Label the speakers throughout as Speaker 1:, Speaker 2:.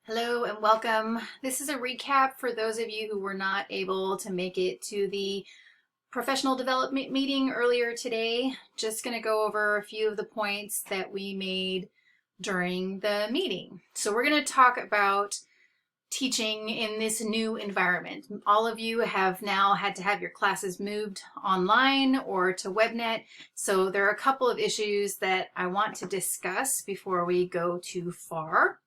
Speaker 1: Hello and welcome. This is a recap for those of you who were not able to make it to the professional development meeting earlier today. Just going to go over a few of the points that we made during the meeting. So we're going to talk about teaching in this new environment. All of you have now had to have your classes moved online or to WebNet. So there are a couple of issues that I want to discuss before we go too far.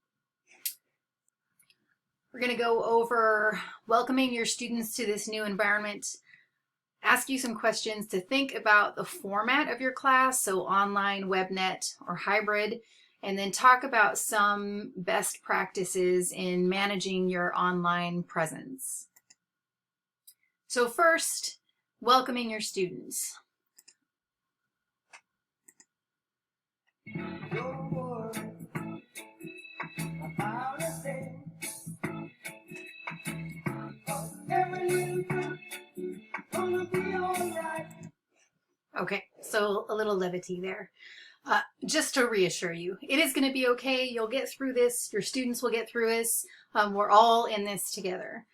Speaker 1: We're going to go over welcoming your students to this new environment, ask you some questions to think about the format of your class, so online, WebNet, or hybrid, and then talk about some best practices in managing your online presence. So first, welcoming your students. Okay, so a little levity there. Just to reassure you, it is going to be okay. You'll get through this. Your students will get through this. We're all in this together.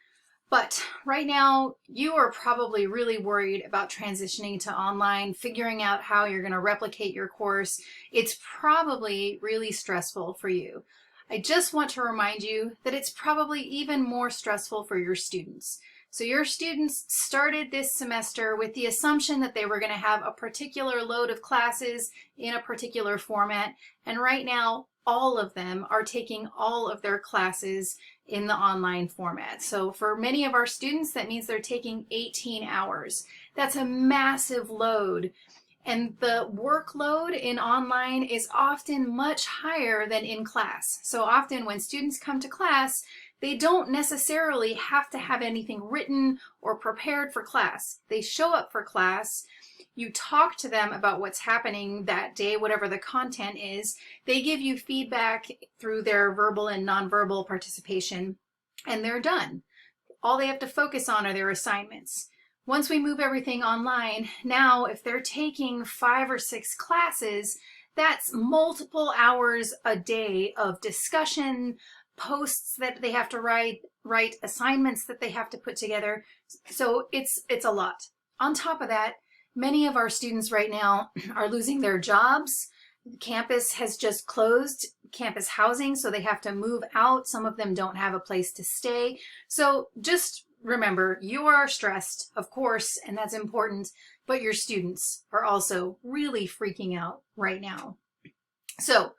Speaker 1: But right now, you are probably really worried about transitioning to online, figuring out how you're going to replicate your course. It's probably really stressful for you. I just want to remind you that it's probably even more stressful for your students. So your students started this semester with the assumption that they were going to have a particular load of classes in a particular format, and right now all of them are taking all of their classes in the online format. So for many of our students, that means they're taking 18 hours. That's a massive load. And the workload in online is often much higher than in class. So often when students come to class, they don't necessarily have to have anything written or prepared for class. They show up for class. You talk to them about what's happening that day, whatever the content is. They give you feedback through their verbal and nonverbal participation, and they're done. All they have to focus on are their assignments. Once we move everything online, now if they're taking 5 or 6 classes, that's multiple hours a day of discussion, posts that they have to write, assignments that they have to put together. So it's a lot. On top of that, many of our students right now are losing their jobs. Campus has just closed campus housing, so they have to move out. Some of them don't have a place to stay. So just remember, you are stressed, of course, and that's important, but your students are also really freaking out right now. So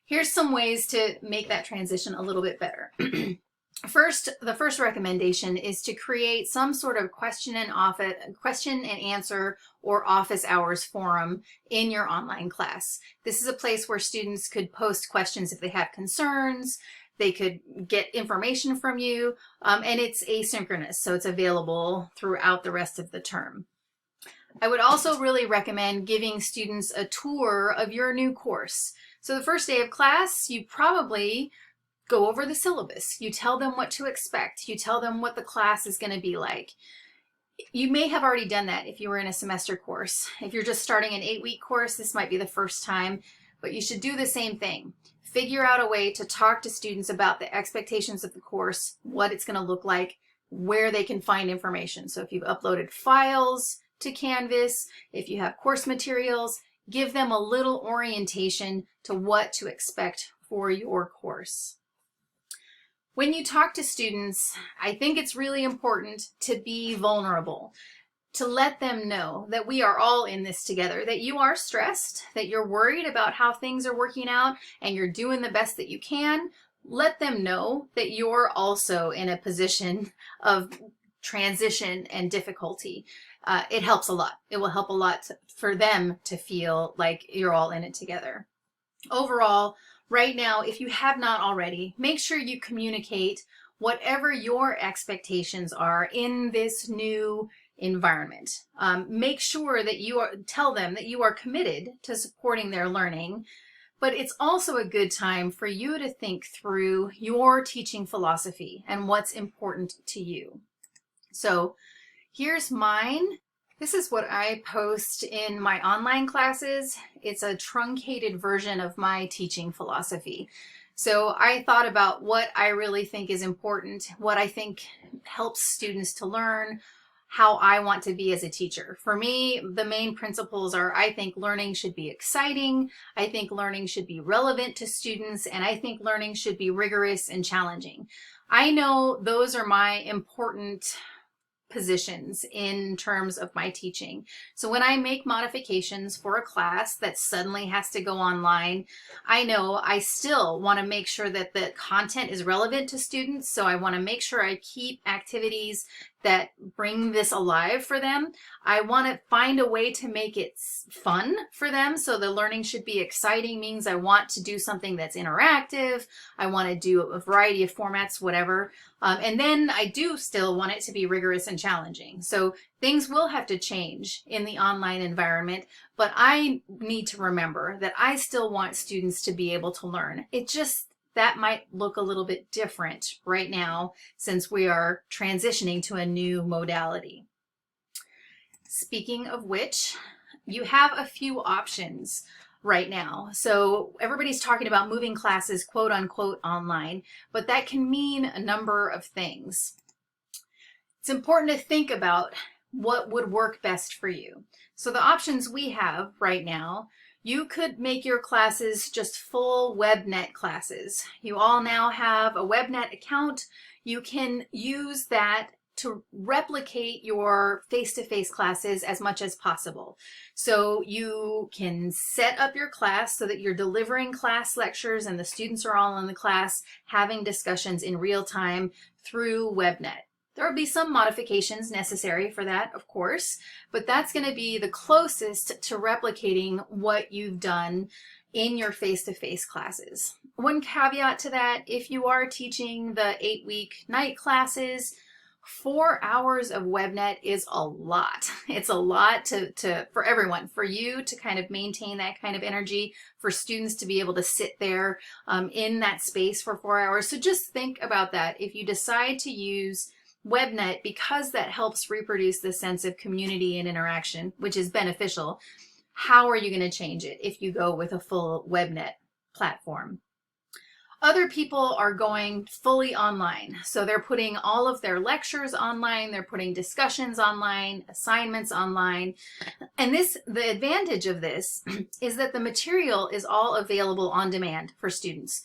Speaker 1: here's some ways to make that transition a little bit better. The first recommendation is to create some sort of question and answer or office hours forum in your online class. This is a place where students could post questions if they have concerns. They could get information from you, and it's asynchronous, so it's available throughout the rest of the term. I would also really recommend giving students a tour of your new course. So the first day of class, you probably go over the syllabus. You tell them what to expect. You tell them what the class is going to be like. You may have already done that if you were in a semester course. If you're just starting an 8-week course, this might be the first time, but you should do the same thing. Figure out a way to talk to students about the expectations of the course, what it's going to look like, where they can find information. So if you've uploaded files to Canvas, if you have course materials, give them a little orientation to what to expect for your course. When you talk to students, I think it's really important to be vulnerable, to let them know that we are all in this together, that you are stressed, that you're worried about how things are working out, and you're doing the best that you can. Let them know that you're also in a position of transition and difficulty. It helps a lot. It will help a lot for them to feel like you're all in it together. Overall, right now, if you have not already, make sure you communicate whatever your expectations are in this new environment. Make sure that tell them that you are committed to supporting their learning, but it's also a good time for you to think through your teaching philosophy and what's important to you. So here's mine. This is what I post in my online classes. It's a truncated version of my teaching philosophy. So I thought about what I really think is important, what I think helps students to learn, how I want to be as a teacher. For me, the main principles are I think learning should be exciting, I think learning should be relevant to students, and I think learning should be rigorous and challenging. I know those are my important positions in terms of my teaching. So when I make modifications for a class that suddenly has to go online, I know I still want to make sure that the content is relevant to students. So I want to make sure I keep activities that bring this alive for them. I want to find a way to make it fun for them. So the learning should be exciting means I want to do something that's interactive. I want to do a variety of formats, whatever. And then I do still want it to be rigorous and challenging. So things will have to change in the online environment, but I need to remember that I still want students to be able to learn. It just, that might look a little bit different right now since we are transitioning to a new modality. Speaking of which, you have a few options right now. So everybody's talking about moving classes quote unquote online, but that can mean a number of things. It's important to think about what would work best for you. So the options we have right now, you could make your classes just full WebNet classes. You all now have a WebNet account. You can use that to replicate your face-to-face classes as much as possible. So you can set up your class so that you're delivering class lectures and the students are all in the class having discussions in real time through WebNet. There will be some modifications necessary for that, of course, but that's going to be the closest to replicating what you've done in your face-to-face classes. One caveat to that, if you are teaching the 8-week night classes, 4 hours of WebNet is a lot. It's a lot for everyone, for you to kind of maintain that kind of energy, for students to be able to sit there in that space for 4 hours. So just think about that. If you decide to use WebNet, because that helps reproduce the sense of community and interaction, which is beneficial, how are you going to change it if you go with a full WebNet platform? Other people are going fully online. So they're putting all of their lectures online, they're putting discussions online, assignments online. And the advantage of this is that the material is all available on demand for students.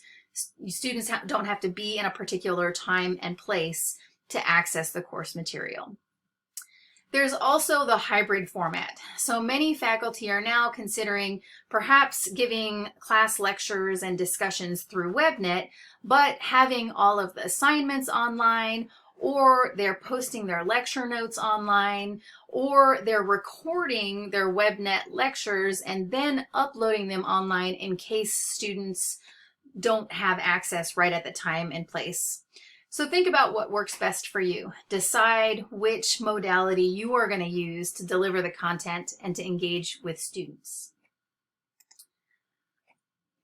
Speaker 1: Students don't have to be in a particular time and place to access the course material. There's also the hybrid format. So many faculty are now considering perhaps giving class lectures and discussions through WebNet, but having all of the assignments online, or they're posting their lecture notes online, or they're recording their WebNet lectures and then uploading them online in case students don't have access right at the time and place. So think about what works best for you. Decide which modality you are going to use to deliver the content and to engage with students.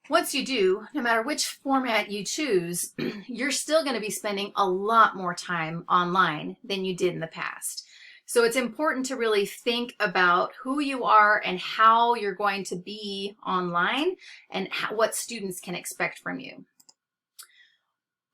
Speaker 1: Once you do, no matter which format you choose, you're still going to be spending a lot more time online than you did in the past. So it's important to really think about who you are and how you're going to be online and what students can expect from you.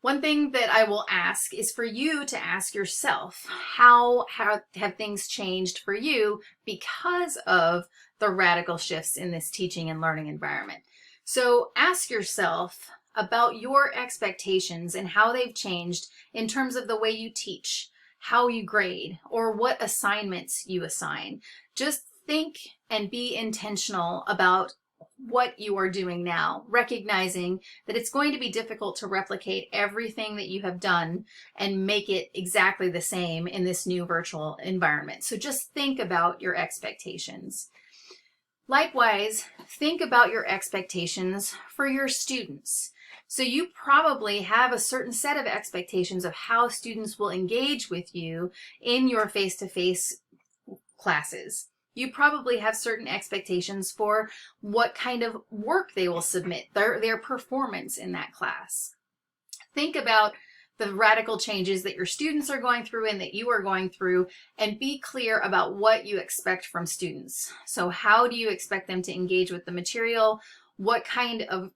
Speaker 1: One thing that I will ask is for you to ask yourself, how have things changed for you because of the radical shifts in this teaching and learning environment? So ask yourself about your expectations and how they've changed in terms of the way you teach, how you grade, or what assignments you assign. Just think and be intentional about what you are doing now, recognizing that it's going to be difficult to replicate everything that you have done and make it exactly the same in this new virtual environment. So just think about your expectations. Likewise, think about your expectations for your students. So you probably have a certain set of expectations of how students will engage with you in your face-to-face classes. You probably have certain expectations for what kind of work they will submit, their performance in that class. Think about the radical changes that your students are going through and that you are going through, and be clear about what you expect from students. So how do you expect them to engage with the material? What kind of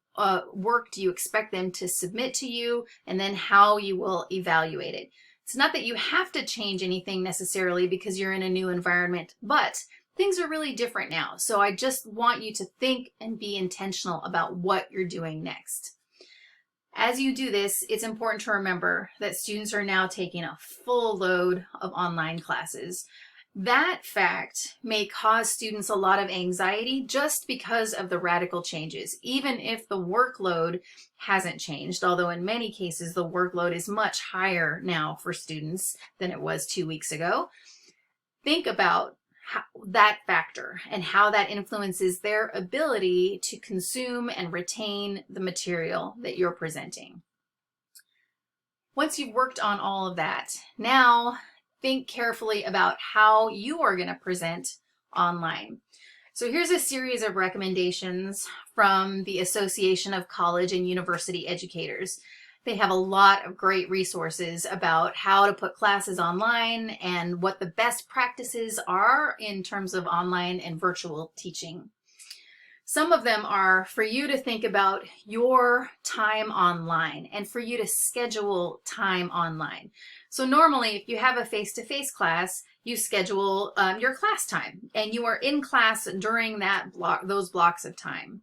Speaker 1: work do you expect them to submit to you, and then how you will evaluate it. It's not that you have to change anything necessarily because you're in a new environment, but things are really different now. So I just want you to think and be intentional about what you're doing next. As you do this, it's important to remember that students are now taking a full load of online classes. That fact may cause students a lot of anxiety just because of the radical changes, even if the workload hasn't changed, although in many cases the workload is much higher now for students than it was 2 weeks ago. Think about that factor and how that influences their ability to consume and retain the material that you're presenting. Once you've worked on all of that, now think carefully about how you are going to present online. So here's a series of recommendations from the Association of College and University Educators. They have a lot of great resources about how to put classes online and what the best practices are in terms of online and virtual teaching. Some of them are for you to think about your time online and for you to schedule time online. So normally, if you have a face-to-face class, you schedule your class time and you are in class during those blocks of time.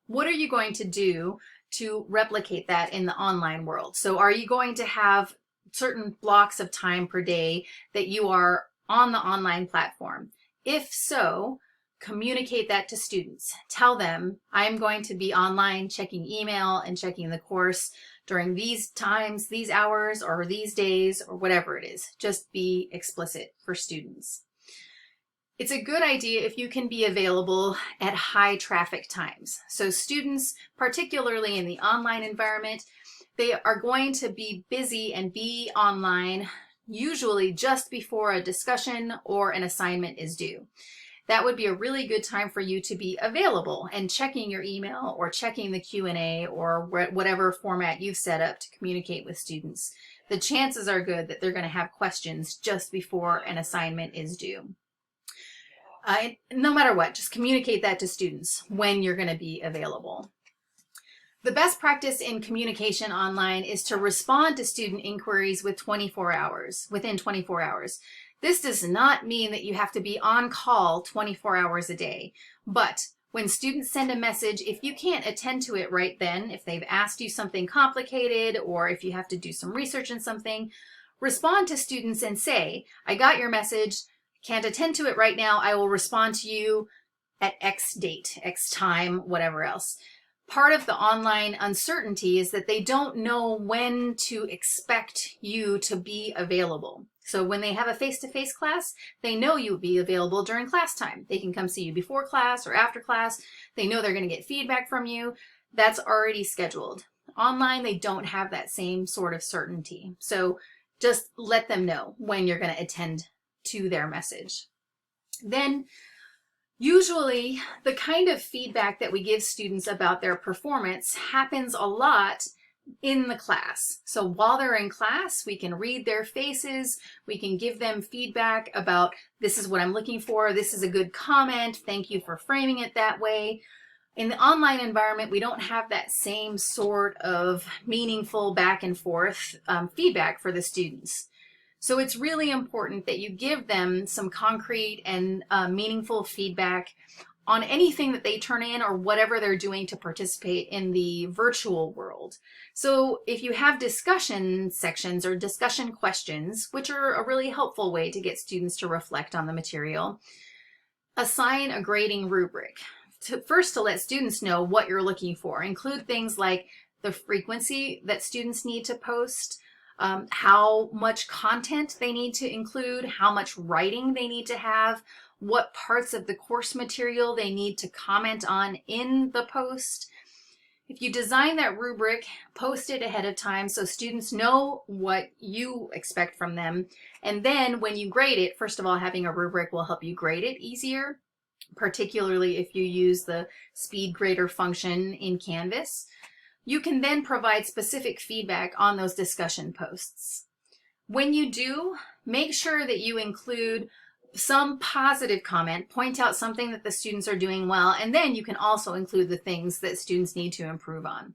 Speaker 1: What are you going to do to replicate that in the online world? So are you going to have certain blocks of time per day that you are on the online platform? If so, communicate that to students. Tell them, I'm going to be online checking email and checking the course during these times, these hours, or these days, or whatever it is. Just be explicit for students. It's a good idea if you can be available at high traffic times. So students, particularly in the online environment, they are going to be busy and be online usually just before a discussion or an assignment is due. That would be a really good time for you to be available and checking your email or checking the Q&A or whatever format you've set up to communicate with students. The chances are good that they're going to have questions just before an assignment is due. No matter what, just communicate that to students when you're going to be available. The best practice in communication online is to respond to student inquiries within 24 hours. This does not mean that you have to be on call 24 hours a day, but when students send a message, if you can't attend to it right then, if they've asked you something complicated or if you have to do some research in something, respond to students and say, I got your message, can't attend to it right now, I will respond to you at X date, X time, whatever else. Part of the online uncertainty is that they don't know when to expect you to be available. So when they have a face-to-face class, they know you'll be available during class time. They can come see you before class or after class. They know they're going to get feedback from you. That's already scheduled. Online, they don't have that same sort of certainty. So just let them know when you're going to attend to their message. Then usually the kind of feedback that we give students about their performance happens a lot in the class. So while they're in class, we can read their faces, we can give them feedback about this is what I'm looking for, this is a good comment, thank you for framing it that way. In the online environment, we don't have that same sort of meaningful back and forth feedback for the students. So it's really important that you give them some concrete and meaningful feedback on anything that they turn in or whatever they're doing to participate in the virtual world. So if you have discussion sections or discussion questions, which are a really helpful way to get students to reflect on the material, assign a grading rubric. First, to let students know what you're looking for. Include things like the frequency that students need to post, how much content they need to include, how much writing they need to have, what parts of the course material they need to comment on in the post. If you design that rubric, post it ahead of time so students know what you expect from them. And then when you grade it, first of all, having a rubric will help you grade it easier, particularly if you use the speed grader function in Canvas. You can then provide specific feedback on those discussion posts. When you do, make sure that you include some positive comment, point out something that the students are doing well, and then you can also include the things that students need to improve on.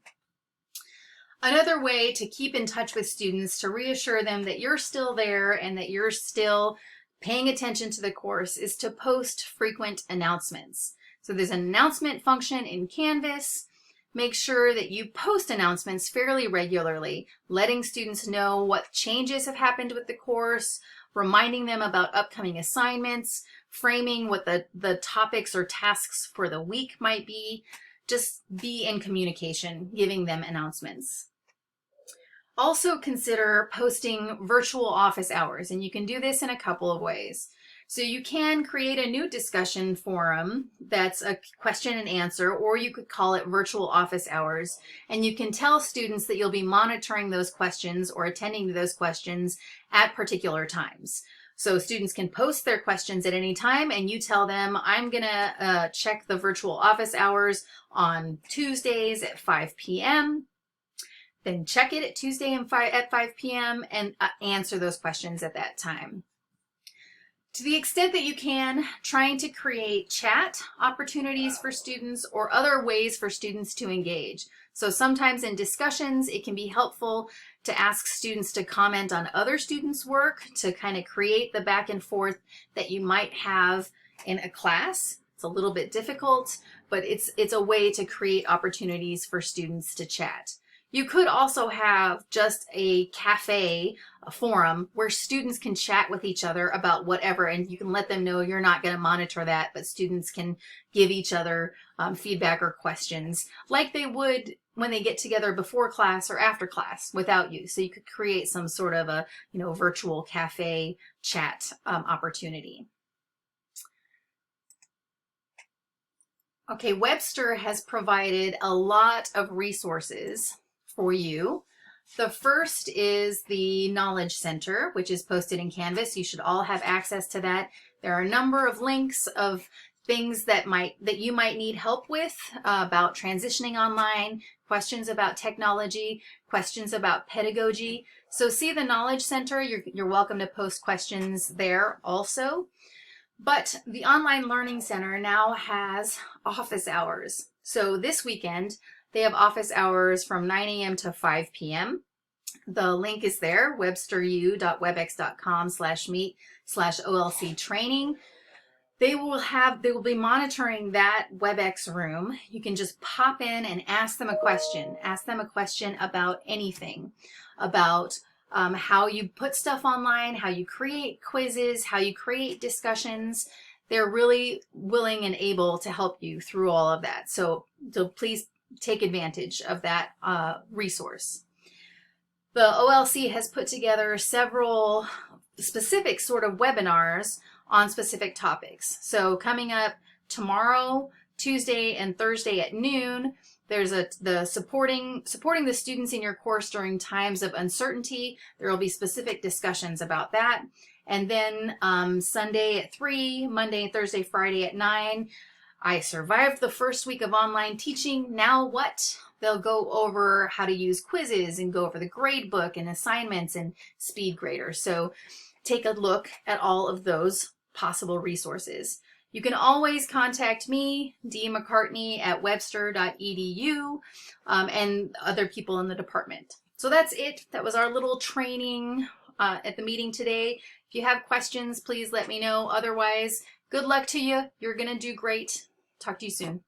Speaker 1: Another way to keep in touch with students, to reassure them that you're still there and that you're still paying attention to the course, is to post frequent announcements. So there's an announcement function in Canvas. Make sure that you post announcements fairly regularly, letting students know what changes have happened with the course, reminding them about upcoming assignments, framing what the topics or tasks for the week might be. Just be in communication, giving them announcements. Also consider posting virtual office hours, and you can do this in a couple of ways. So you can create a new discussion forum that's a question and answer, or you could call it virtual office hours, and you can tell students that you'll be monitoring those questions or attending to those questions at particular times. So students can post their questions at any time, and you tell them, I'm gonna check the virtual office hours on Tuesdays at 5 p.m. Then check it at Tuesday at 5 p.m. and answer those questions at that time. To the extent that you can, trying to create chat opportunities for students or other ways for students to engage. So sometimes in discussions, it can be helpful to ask students to comment on other students' work to kind of create the back and forth that you might have in a class. It's a little bit difficult, but it's a way to create opportunities for students to chat. You could also have just a cafe, a forum, where students can chat with each other about whatever, and you can let them know you're not going to monitor that, but students can give each other feedback or questions like they would when they get together before class or after class without you. So you could create some sort of a virtual cafe chat opportunity. Okay, Webster has provided a lot of resources for you. The first is the Knowledge Center, which is posted in Canvas. You should all have access to that. There are a number of links of things that you might need help with about transitioning online, questions about technology, questions about pedagogy. So see the Knowledge Center. You're welcome to post questions there also. But the Online Learning Center now has office hours. So this weekend, they have office hours from 9 a.m. to 5 p.m. The link is there, websteru.webex.com/meet/OLC training. They will be monitoring that WebEx room. You can just pop in and ask them a question. Ask them a question about anything, about how you put stuff online, how you create quizzes, how you create discussions. They're really willing and able to help you through all of that. So please take advantage of that resource. The OLC has put together several specific sort of webinars on specific topics. So coming up tomorrow, Tuesday and Thursday at noon, there's the supporting the students in your course during times of uncertainty. There will be specific discussions about that. And then Sunday at 3, Monday, Thursday, Friday at 9, I survived the first week of online teaching. Now what? They'll go over how to use quizzes and go over the grade book and assignments and SpeedGrader. So take a look at all of those possible resources. You can always contact me, Dee McCartney at webster.edu, and other people in the department. So that's it. That was our little training at the meeting today. If you have questions, please let me know. Otherwise, good luck to you. You're going to do great. Talk to you soon.